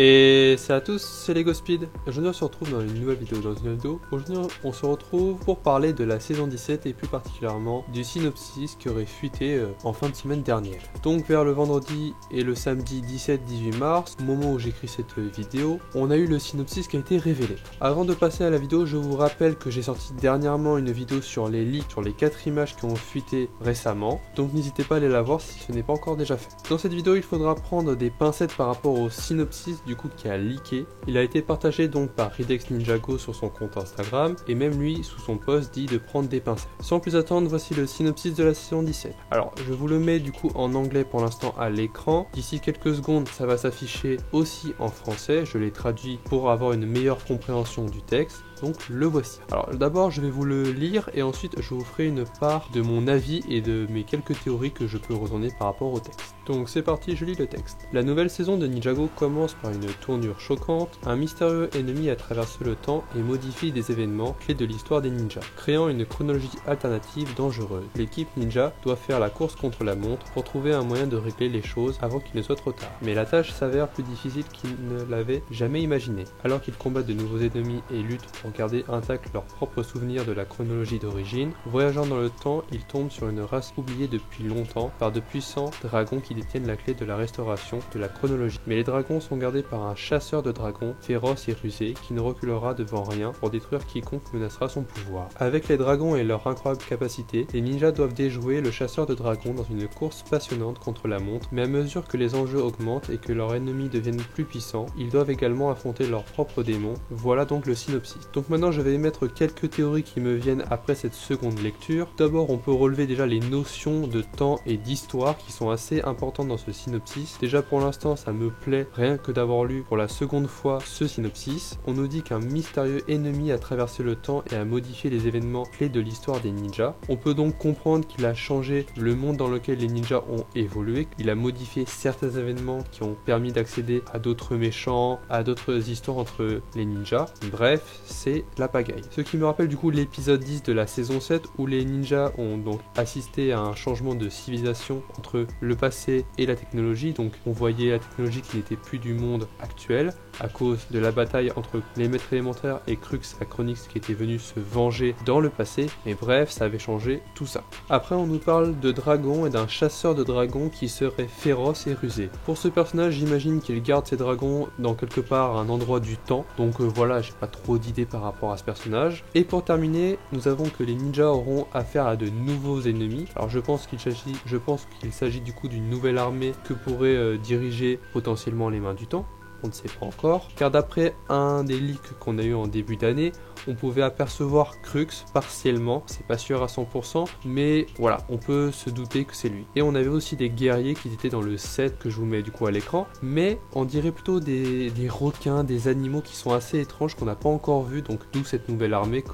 Et c'est à tous, c'est LegoSpeed. Aujourd'hui on se retrouve dans une nouvelle vidéo. Aujourd'hui on se retrouve pour parler de la saison 17 et plus particulièrement du synopsis qui aurait fuité en fin de semaine dernière. Donc vers le vendredi et le samedi 17-18 mars, au moment où j'écris cette vidéo, on a eu le synopsis qui a été révélé. Avant de passer à la vidéo, je vous rappelle que j'ai sorti dernièrement une vidéo sur les leaks, sur les 4 images qui ont fuité récemment. Donc n'hésitez pas à aller la voir si ce n'est pas encore déjà fait. Dans cette vidéo, il faudra prendre des pincettes par rapport au synopsis du coup qui a leaké. Il a été partagé donc par Ridex Ninjago sur son compte Instagram et même lui sous son post dit de prendre des pincettes. Sans plus attendre, voici le synopsis de la saison 17. Alors je vous le mets du coup en anglais pour l'instant à l'écran. D'ici quelques secondes ça va s'afficher aussi en français. Je l'ai traduit pour avoir une meilleure compréhension du texte. Donc le voici. Alors d'abord je vais vous le lire et ensuite je vous ferai une part de mon avis et de mes quelques théories que je peux redonner par rapport au texte. Donc c'est parti, je lis le texte. La nouvelle saison de Ninjago commence par une tournure choquante. Un mystérieux ennemi a traversé le temps et modifie des événements clés de l'histoire des ninjas, créant une chronologie alternative dangereuse. L'équipe ninja doit faire la course contre la montre pour trouver un moyen de régler les choses avant qu'il ne soit trop tard. Mais la tâche s'avère plus difficile qu'ils ne l'avaient jamais imaginé. Alors qu'ils combattent de nouveaux ennemis et luttent pour garder intact leurs propres souvenirs de la chronologie d'origine, voyageant dans le temps, ils tombent sur une race oubliée depuis longtemps par de puissants dragons qui détiennent la clé de la restauration de la chronologie. Mais les dragons sont gardés par un chasseur de dragons féroce et rusé qui ne reculera devant rien pour détruire quiconque menacera son pouvoir. Avec les dragons et leur incroyable capacité, les ninjas doivent déjouer le chasseur de dragons dans une course passionnante contre la montre, mais à mesure que les enjeux augmentent et que leurs ennemis deviennent plus puissants, ils doivent également affronter leurs propres démons. Voilà donc le synopsis. Donc maintenant je vais émettre quelques théories qui me viennent après cette seconde lecture. D'abord on peut relever déjà les notions de temps et d'histoire qui sont assez importantes dans ce synopsis. Déjà pour l'instant ça me plaît rien que d'avoir lu pour la seconde fois ce synopsis. On nous dit qu'un mystérieux ennemi a traversé le temps et a modifié les événements clés de l'histoire des ninjas. On peut donc comprendre qu'il a changé le monde dans lequel les ninjas ont évolué. Il a modifié certains événements qui ont permis d'accéder à d'autres méchants, à d'autres histoires entre les ninjas. Bref, c'est la pagaille. Ce qui me rappelle du coup l'épisode 10 de la saison 7 où les ninjas ont donc assisté à un changement de civilisation entre le passé et la technologie. Donc on voyait la technologie qui n'était plus du monde actuel à cause de la bataille entre les maîtres élémentaires et Crux Acronix qui était venu se venger dans le passé. Mais bref, ça avait changé tout ça. Après on nous parle de dragons et d'un chasseur de dragons qui serait féroce et rusé. Pour ce personnage, j'imagine qu'il garde ses dragons dans quelque part un endroit du temps. Donc voilà, j'ai pas trop d'idées par rapport à ce personnage. Et pour terminer, nous avons que les ninjas auront affaire à de nouveaux ennemis. Alors je pense qu'il s'agit du coup d'une nouvelle armée que pourraient diriger potentiellement les mains du temps. On ne sait pas encore, car d'après un des leaks qu'on a eu en début d'année, on pouvait apercevoir Crux partiellement, c'est pas sûr à 100%, mais voilà, on peut se douter que c'est lui. Et on avait aussi des guerriers qui étaient dans le set que je vous mets du coup à l'écran, mais on dirait plutôt des requins, des animaux qui sont assez étranges qu'on n'a pas encore vu, donc d'où cette nouvelle armée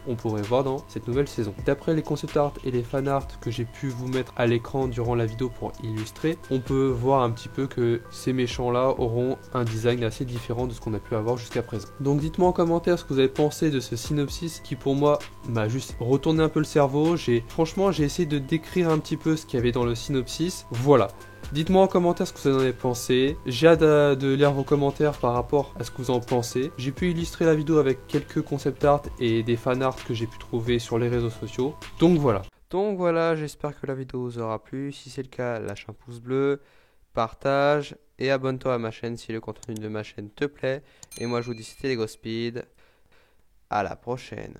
on pourrait voir dans cette nouvelle saison. D'après les concept art et les fan art que j'ai pu vous mettre à l'écran durant la vidéo pour illustrer, on peut voir un petit peu que ces méchants là auront un design assez différent de ce qu'on a pu avoir jusqu'à présent. Donc dites-moi en commentaire ce que vous avez pensé de ce synopsis qui pour moi m'a juste retourné un peu le cerveau. Franchement j'ai essayé de décrire un petit peu ce qu'il y avait dans le synopsis. Voilà. Dites-moi en commentaire ce que vous en avez pensé. J'ai hâte de lire vos commentaires par rapport à ce que vous en pensez. J'ai pu illustrer la vidéo avec quelques concept art et des fan art que j'ai pu trouver sur les réseaux sociaux. Donc voilà, j'espère que la vidéo vous aura plu. Si c'est le cas, lâche un pouce bleu, partage et abonne-toi à ma chaîne si le contenu de ma chaîne te plaît. Et moi je vous dis c'était LegoSpeed. À la prochaine.